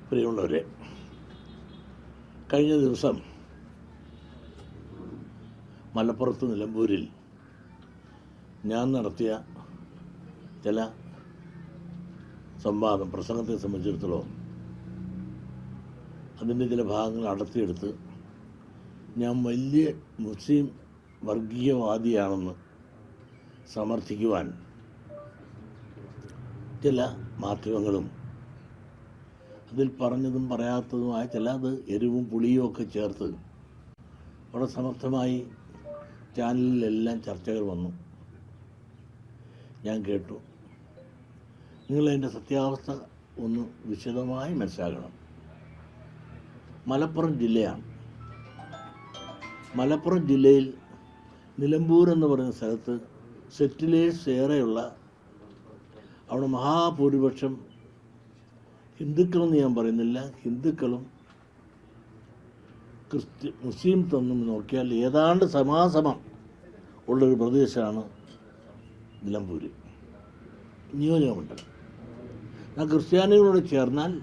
പ്രിയമുള്ളവരെ, കഴിഞ്ഞ ദിവസം മലപ്പുറത്ത് നിലമ്പൂരിൽ ഞാൻ നടത്തിയ ചില പ്രസംഗത്തെ സംബന്ധിച്ചിടത്തോളം അതിൻ്റെ ചില ഭാഗങ്ങൾ അടർത്തിയെടുത്ത് ഞാൻ വലിയ മുസ്ലിം വർഗീയവാദിയാണെന്ന് സമർത്ഥിക്കുവാൻ ചില മാധ്യമങ്ങളും അതിൽ പറഞ്ഞതും പറയാത്തതുമായ ചിലത് എരിവും പുളിയും ഒക്കെ ചേർത്ത് വളരെ സമർത്ഥമായി ചാനലിലെല്ലാം ചർച്ചകൾ വന്നു. ഞാൻ കേട്ടു. നിങ്ങളതിൻ്റെ സത്യാവസ്ഥ ഒന്ന് വിശദമായി മനസ്സിലാക്കണം. മലപ്പുറം ജില്ലയാണ്. മലപ്പുറം ജില്ലയിൽ നിലമ്പൂർ എന്ന് പറയുന്ന സ്ഥലത്ത് സെറ്റിലേഴ്സ് ഏറെയുള്ള, അവിടെ മഹാഭൂരിപക്ഷം ഹിന്ദുക്കളെന്ന് ഞാൻ പറയുന്നില്ല, ഹിന്ദുക്കളും മുസ്ലിം തമ്മിൽ നോക്കിയാൽ ഏതാണ്ട് സമാസമം ഉള്ളൊരു പ്രദേശമാണ് നിലമ്പൂർ നിയോജകമണ്ഡലം. ക്രിസ്ത്യാനികളോട് ചേർന്നാൽ,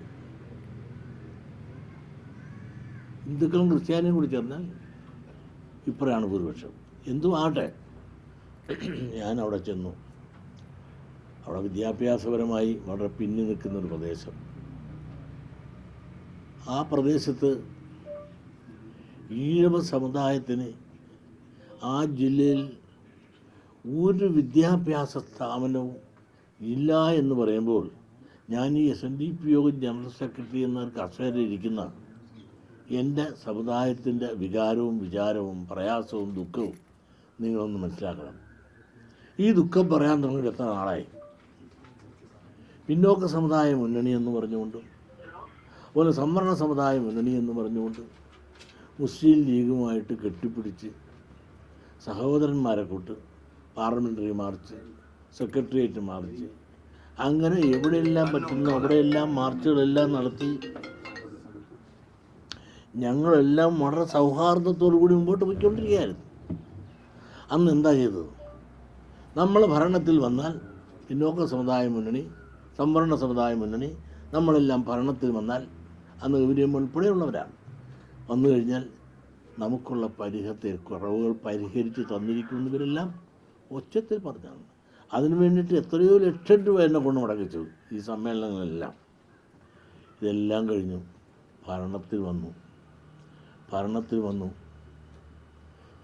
ഹിന്ദുക്കളും ക്രിസ്ത്യാനിയും കൂടി ചേർന്നാൽ ഇപ്പോഴാണ് ഭൂരിപക്ഷം. എന്തും ആട്ടെ, ഞാൻ അവിടെ ചെന്നു. അവിടെ വിദ്യാഭ്യാസപരമായി വളരെ പിന്നി നിൽക്കുന്നൊരു പ്രദേശം. ആ പ്രദേശത്ത് ഈഴവ സമുദായത്തിന് ആ ജില്ലയിൽ ഒരു വിദ്യാഭ്യാസ സ്ഥാപനവും ഇല്ല എന്ന് പറയുമ്പോൾ, ഞാൻ ഈ SNDP യോഗം ജനറൽ സെക്രട്ടറി എന്ന കസേരയിലിരിക്കുന്ന എൻ്റെ സമുദായത്തിൻ്റെ വികാരവും വിചാരവും പ്രയാസവും ദുഃഖവും നിങ്ങളൊന്ന് മനസ്സിലാക്കണം. ഈ ദുഃഖം പറയാൻ തുടങ്ങി എത്ര നാളായി. പിന്നോക്ക സമുദായ മുന്നണി എന്ന് പറഞ്ഞുകൊണ്ടും അതുപോലെ സംവരണ സമുദായ മുന്നണി എന്ന് പറഞ്ഞുകൊണ്ടും മുസ്ലിം ലീഗുമായിട്ട് കെട്ടിപ്പിടിച്ച് സഹോദരന്മാരെ കൂട്ട് പാർലമെൻ്ററി മാർച്ച്, സെക്രട്ടേറിയറ്റ് മാർച്ച്, അങ്ങനെ എവിടെയെല്ലാം പറ്റുന്നു അവിടെയെല്ലാം മാർച്ചുകളെല്ലാം നടത്തി ഞങ്ങളെല്ലാം വളരെ സൗഹാർദ്ദത്തോടു കൂടി മുമ്പോട്ട് പോയിക്കൊണ്ടിരിക്കുകയായിരുന്നു. അന്ന് എന്താ ചെയ്തത്? നമ്മൾ ഭരണത്തിൽ വന്നാൽ പിന്നോക്ക സമുദായ മുന്നണി, സംവരണ സമുദായ മുന്നണി, നമ്മളെല്ലാം ഭരണത്തിൽ വന്നാൽ, അന്ന് ഗൗരിയമ്മ ഉൾപ്പെടെയുള്ളവരാണ്, വന്നു കഴിഞ്ഞാൽ നമുക്കുള്ള കുറവുകൾ പരിഹരിച്ച് തന്നിരിക്കുന്നവരെല്ലാം ഒച്ചത്തിൽ പറഞ്ഞാണ്. അതിനു വേണ്ടിയിട്ട് എത്രയോ ലക്ഷം രൂപ എന്നെ കൊണ്ട് മുടക്കിച്ചു ഈ സമ്മേളനങ്ങളെല്ലാം. ഇതെല്ലാം കഴിഞ്ഞു ഭരണത്തിൽ വന്നു.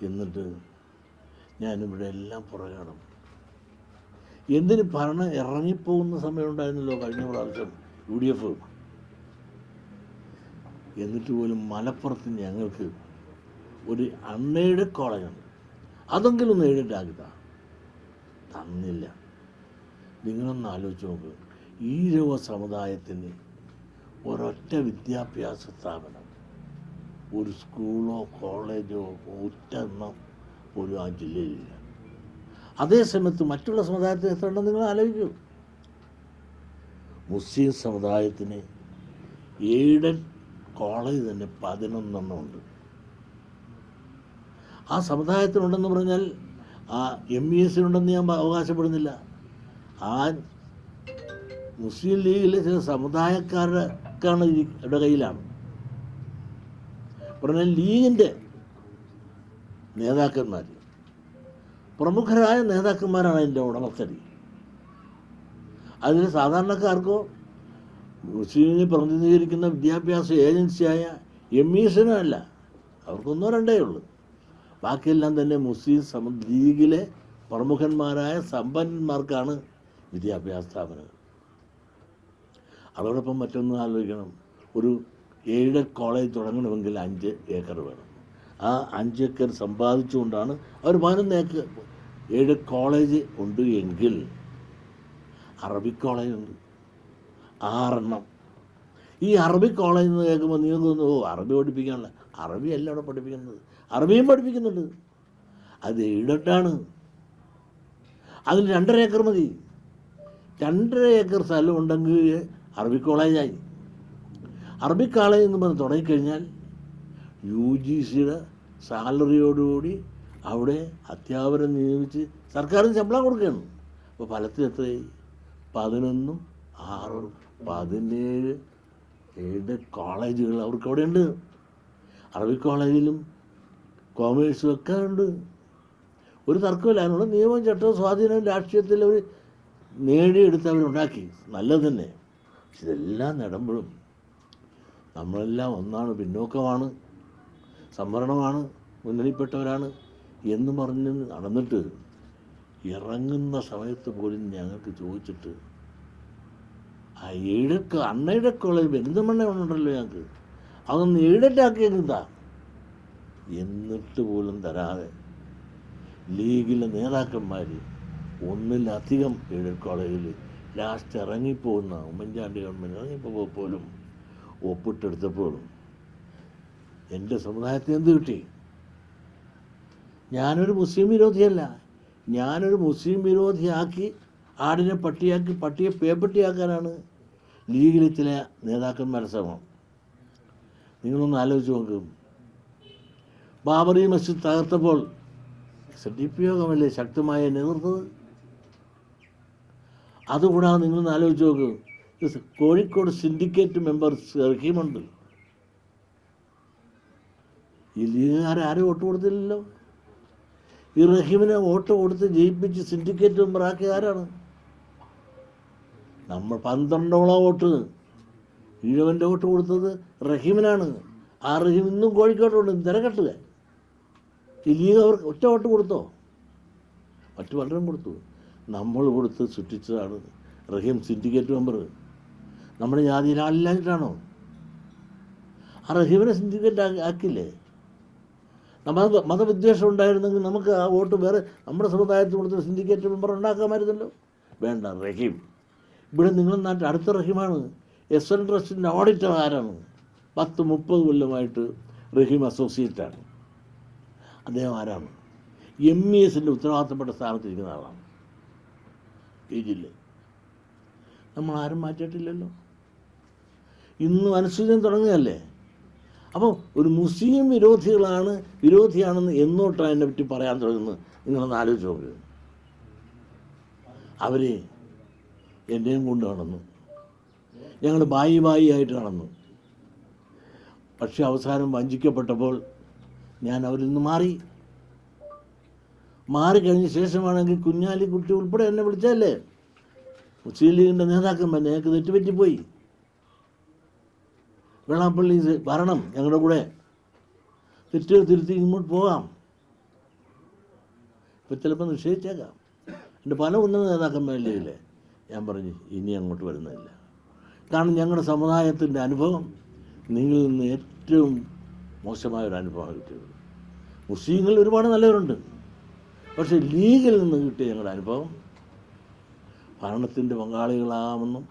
എന്നിട്ട് ഞാനിവിടെ എല്ലാം പുറകണം. എന്തിന് ഭരണം ഇറങ്ങിപ്പോകുന്ന സമയമുണ്ടായിരുന്നല്ലോ കഴിഞ്ഞ പ്രാവശ്യം UDF. എന്നിട്ട് പോലും മലപ്പുറത്ത് ഞങ്ങൾക്ക് ഒരു അൺഎയ്ഡഡ് കോളേജുണ്ട്, അതെങ്കിലും ഒന്ന് എയ്ഡഡ് ആക്കിത്താ, തന്നില്ല. നിങ്ങളൊന്ന് ആലോചിച്ച് നോക്ക്. ഈഴവ സമുദായത്തിന് ഒരൊറ്റ വിദ്യാഭ്യാസ സ്ഥാപനം, ഒരു സ്കൂളോ കോളേജോ ഒറ്റെണ്ണം പോലും ആ ജില്ലയിലില്ല. അതേസമയത്ത് മറ്റുള്ള സമുദായത്തിന് എത്ര ഉണ്ടെന്ന് നിങ്ങൾ ആലോചിക്കൂ. മുസ്ലിം സമുദായത്തിന് എയ്ഡഡ് കോളേജ് തന്നെ 11 ഉണ്ട്. ആ സമുദായത്തിനുണ്ടെന്ന് പറഞ്ഞാൽ ആ MESനുണ്ടെന്ന് ഞാൻ അവകാശപ്പെടുന്നില്ല. ആ മുസ്ലിം ലീഗിലെ ചില സമുദായക്കാരുടെക്കാണ് ഇവിടെ കയ്യിലാണ്. പറഞ്ഞാൽ ലീഗിൻ്റെ നേതാക്കന്മാർ, പ്രമുഖരായ നേതാക്കന്മാരാണ് അതിൻ്റെ ഉടമസ്ഥരി. അതിന് സാധാരണക്കാർക്കോ മുസ്ലിമിനെ പ്രതിനിധീകരിക്കുന്ന വിദ്യാഭ്യാസ ഏജൻസിയായ MESനും അല്ല, അവർക്കൊന്നോ രണ്ടേ ഉള്ളൂ. ബാക്കിയെല്ലാം തന്നെ മുസ്ലിം ലീഗിലെ പ്രമുഖന്മാരായ സമ്പന്നന്മാർക്കാണ് വിദ്യാഭ്യാസ സ്ഥാപനങ്ങൾ. അതോടൊപ്പം മറ്റൊന്ന് ആലോചിക്കണം. ഒരു എയ്ഡഡ് കോളേജ് തുടങ്ങണമെങ്കിൽ 5 ഏക്കർ വേണം. ആ 5 ഏക്കർ സമ്പാദിച്ചുകൊണ്ടാണ് അവർ 11 ഏക്കർ എയ്ഡഡ് കോളേജ് ഉണ്ട്. എങ്കിൽ അറബിക് കോളേജുണ്ട് 6 ഈ അറബിക് കോളേജ് എന്ന് കേൾക്കുമ്പോൾ നിങ്ങൾക്ക് തോന്നുന്നു, അറബി പഠിപ്പിക്കാനുള്ള. അറബിയല്ല അവിടെ പഠിപ്പിക്കുന്നത്, അറബിയും പഠിപ്പിക്കുന്നുണ്ട്. അത് എയ്ഡഡാണ്. അതിന് 2.5 ഏക്കർ മതി. 2.5 ഏക്കർ സ്ഥലം ഉണ്ടെങ്കിൽ അറബിക് കോളേജായി. അറബിക് കോളേജ് എന്ന് പറഞ്ഞ് തുടങ്ങിക്കഴിഞ്ഞാൽ UGCയുടെ സാലറിയോടുകൂടി അവിടെ അധ്യാപനം നിയമിച്ച് സർക്കാരിന് ശമ്പളം കൊടുക്കുകയാണ്. അപ്പോൾ ഫലത്തിൽ എത്രയായി? 11, 6, 17 എയ്ഡഡ് കോളേജുകൾ അവർക്ക് അവിടെ ഉണ്ട്. അറബിക് കോളേജിലും കോമേഴ്സും ഒക്കെ ഉണ്ട്. ഒരു തർക്കമില്ല. അതിനുള്ള നിയമവും ചട്ടവും സ്വാധീനവും രാഷ്ട്രീയത്തിൽ അവർ നേടിയെടുത്ത് അവരുണ്ടാക്കി, നല്ലത് തന്നെ. ഇതെല്ലാം നടമ്പോഴും നമ്മളെല്ലാം ഒന്നാണ്, പിന്നോക്കമാണ്, സംവരണമാണ്, മുന്നണിപ്പെട്ടവരാണ് എന്ന് പറഞ്ഞ് നടന്നിട്ട് ഇറങ്ങുന്ന സമയത്ത് പോലും ഞങ്ങൾക്ക് ചോദിച്ചിട്ട് ആ അൺഎയ്ഡഡ് കോളേജ് പെരിന്തൽമണ്ണ ഉണ്ടല്ലോ ഞങ്ങൾക്ക്, അതൊന്ന് എയ്ഡഡ് ആക്കിയെന്താ എന്നിട്ട് പോലും തരാതെ ലീഗിലെ നേതാക്കന്മാർ ഒന്നിലധികം എയ്ഡഡ് കോളേജിൽ ലാസ്റ്റ് ഇറങ്ങിപ്പോകുന്ന ഉമ്മൻചാണ്ടി ഗവൺമെൻറ് ഇറങ്ങിപ്പോൾ പോലും ഒപ്പിട്ടെടുത്തപ്പോഴും എൻ്റെ സമുദായത്തിന് എന്ത് കിട്ടി? ഞാനൊരു മുസ്ലിം വിരോധിയല്ല. ഞാനൊരു മുസ്ലിം വിരോധിയാക്കി ആടിനെ പട്ടിയാക്കി പട്ടിയെ പേപ്പട്ടിയാക്കാനാണ് ലീഗിലെ ചില നേതാക്കന്മാരുടെ ശ്രമം. നിങ്ങളൊന്ന് ആലോചിച്ച് നോക്കും. ബാബറി മസ്ജിദ് തകർത്തപ്പോൾ SNDP യോഗമല്ലേ ശക്തമായ നേതൃത്വം? അതുകൂടാതെ നിങ്ങളൊന്ന് ആലോചിച്ച് നോക്ക്. കോഴിക്കോട് സിൻഡിക്കേറ്റ് മെമ്പർ റഹീമുണ്ട്. ഈ ലീഗുകാരെ ആരും വോട്ട് കൊടുത്തില്ലല്ലോ. ഈ റഹീമിനെ വോട്ട് കൊടുത്ത് ജയിപ്പിച്ച് സിൻഡിക്കേറ്റ് മെമ്പറാക്കിയ ആരാണ്? നമ്മൾ 12ഓളം വോട്ട് ഈഴവൻ്റെ വോട്ട് കൊടുത്തത് റഹീമിനാണ്. ആ റഹീം ഇന്നും കോഴിക്കോട്ടുണ്ട്. തിരക്കട്ടുക. ഈ ലീഗ് അവർക്ക് ഒറ്റ വോട്ട് കൊടുത്തോ? മറ്റു പലരും കൊടുത്തു. നമ്മൾ കൊടുത്ത് സൃഷ്ടിച്ചതാണ് റഹീം സിൻഡിക്കേറ്റ് മെമ്പർ. നമ്മുടെ ജാതിയിൽ ആളില്ലാഞ്ഞിട്ടാണോ? ആ റഹീമിനെ സിൻഡിക്കേറ്റ് ആക്കില്ലേ? മതവിദ്വേഷം ഉണ്ടായിരുന്നെങ്കിൽ നമുക്ക് ആ വോട്ട് വേറെ നമ്മുടെ സമുദായത്തിൽ കൊടുത്ത് സിൻഡിക്കേറ്റ് മെമ്പർ ഉണ്ടാക്കാമായിരുന്നല്ലോ. വേണ്ട, റഹീം. ഇവിടെ നിങ്ങളുടെ നാട്ടിൽ അടുത്ത റഹീമാണ്. SN ട്രസ്റ്റിൻ്റെ ഓഡിറ്റർ ആരാണ്? 10-30 കൊല്ലമായിട്ട് റഹീം അസോസിയേറ്റാണ്. അദ്ദേഹം ആരാണ്? MESൻ്റെ ഉത്തരവാദിത്തപ്പെട്ട സ്ഥാനത്തിരിക്കുന്ന ആളാണ്. ഈ ജില്ലയിൽ നമ്മൾ ആരും മാറ്റിയിട്ടില്ലല്ലോ. ഇന്ന് അനുസൂചന തുടങ്ങുകയല്ലേ. അപ്പോൾ ഒരു മുസ്ലിം വിരോധിയാണെന്ന് എന്നോട്ടാണ് എന്നെ പറ്റി പറയാൻ തുടങ്ങുന്നത്. നിങ്ങളൊന്ന് ആലോചിച്ച് നോക്കുക. അവർ എന്നെയും കൊണ്ട് നടന്നു, ഞങ്ങൾ ബായി ആയിട്ട് നടന്നു. പക്ഷെ അവസാനം വഞ്ചിക്കപ്പെട്ടപ്പോൾ ഞാൻ അവരിൽ നിന്ന് മാറിക്കഴിഞ്ഞ ശേഷമാണെങ്കിൽ കുഞ്ഞാലിക്കുട്ടി ഉൾപ്പെടെ എന്നെ വിളിച്ചല്ലേ. മുസ്ലിം ലീഗിൻ്റെ നേതാക്കന്മാർ ഞങ്ങൾക്ക് തെറ്റുപറ്റിപ്പോയി, വെള്ളാപ്പള്ളി ഭരണം ഞങ്ങളുടെ കൂടെ, തെറ്റുകൾ തിരുത്തി ഇങ്ങോട്ട് പോകാം. ഇപ്പം ചിലപ്പോൾ നിശ്ചയിച്ചേക്കാം. എൻ്റെ പല ഉന്നത നേതാക്കന്മാരില്ലേ ഞാൻ പറഞ്ഞു ഇനി അങ്ങോട്ട് വരുന്നില്ല. കാരണം ഞങ്ങളുടെ സമുദായത്തിൻ്റെ അനുഭവം നിങ്ങളിൽ നിന്ന് ഏറ്റവും മോശമായൊരു അനുഭവമാണ് കിട്ടിയത്. മുസ്ലിങ്ങളിൽ ഒരുപാട് നല്ലവരുണ്ട്, പക്ഷേ ലീഗിൽ നിന്ന് കിട്ടിയ ഞങ്ങളുടെ അനുഭവം ഭരണത്തിൻ്റെ പങ്കാളികളാമെന്നും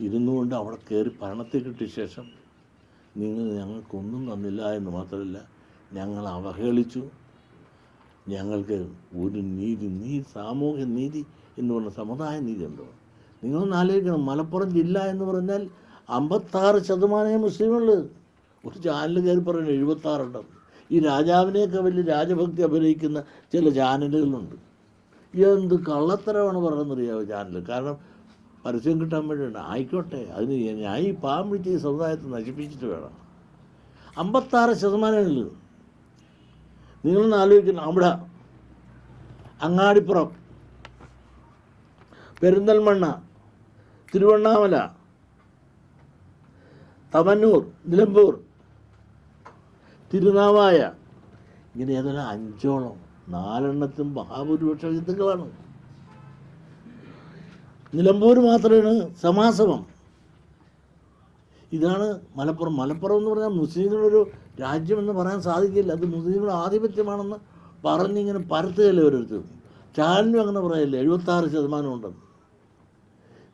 ഇരുന്നുകൊണ്ട് അവിടെ കയറി ഭരണത്തിൽ കിട്ടിയ ശേഷം നിങ്ങൾ ഞങ്ങൾക്കൊന്നും തന്നില്ല എന്ന് മാത്രമല്ല, ഞങ്ങൾ അവഹേളിച്ചു. ഞങ്ങൾക്ക് ഒരു നീതി സാമൂഹ്യ നീതി എന്ന് പറഞ്ഞ സമുദായ നീതി ഉണ്ടോ? നിങ്ങളൊന്ന് ആലോചിക്കണം. മലപ്പുറം ജില്ല എന്ന് പറഞ്ഞാൽ 56% മുസ്ലിമുള്ളൂ. ഒരു ചാനൽ കയറി പറയുന്നത് 76 ഉണ്ടെന്ന്. ഈ രാജാവിനെയൊക്കെ വലിയ രാജഭക്തി അഭിനയിക്കുന്ന ചില ചാനലുകളുണ്ട്. എന്ത് കള്ളത്തരമാണ് പറയുന്നറിയാമോ ചാനൽ? കാരണം പരസ്യം കിട്ടാൻ വേണ്ടിയാണ്. ആയിക്കോട്ടെ, അതിന് ഞാൻ ഈ പാവം പിടിച്ച് ഈ സമുദായത്തെ നശിപ്പിച്ചിട്ട് വേണം. 56% നിങ്ങളൊന്ന് ആലോചിക്കണം. അവിടെ അങ്ങാടിപ്പുറം, പെരിന്തൽമണ്ണ, തിരുവണ്ണാമല, തവന്നൂർ, നിലമ്പൂർ, തിരുനാവായ, ഇങ്ങനെ ഏതെല്ലാം 5ഓളം, 4 മഹാഭൂരിപക്ഷം ഹിന്ദുക്കളാണ്. നിലമ്പൂർ മാത്രമാണ് സമാസമം. ഇതാണ് മലപ്പുറം. മലപ്പുറം എന്ന് പറഞ്ഞാൽ മുസ്ലിങ്ങളൊരു രാജ്യമെന്ന് പറയാൻ സാധിക്കില്ല. അത് മുസ്ലിങ്ങളുടെ ആധിപത്യമാണെന്ന് പറഞ്ഞിങ്ങനെ പരത്തുകയല്ലേ ഓരോരുത്തരും. ചാനലും അങ്ങനെ പറയല്ലേ 76% ഉണ്ടെന്ന്.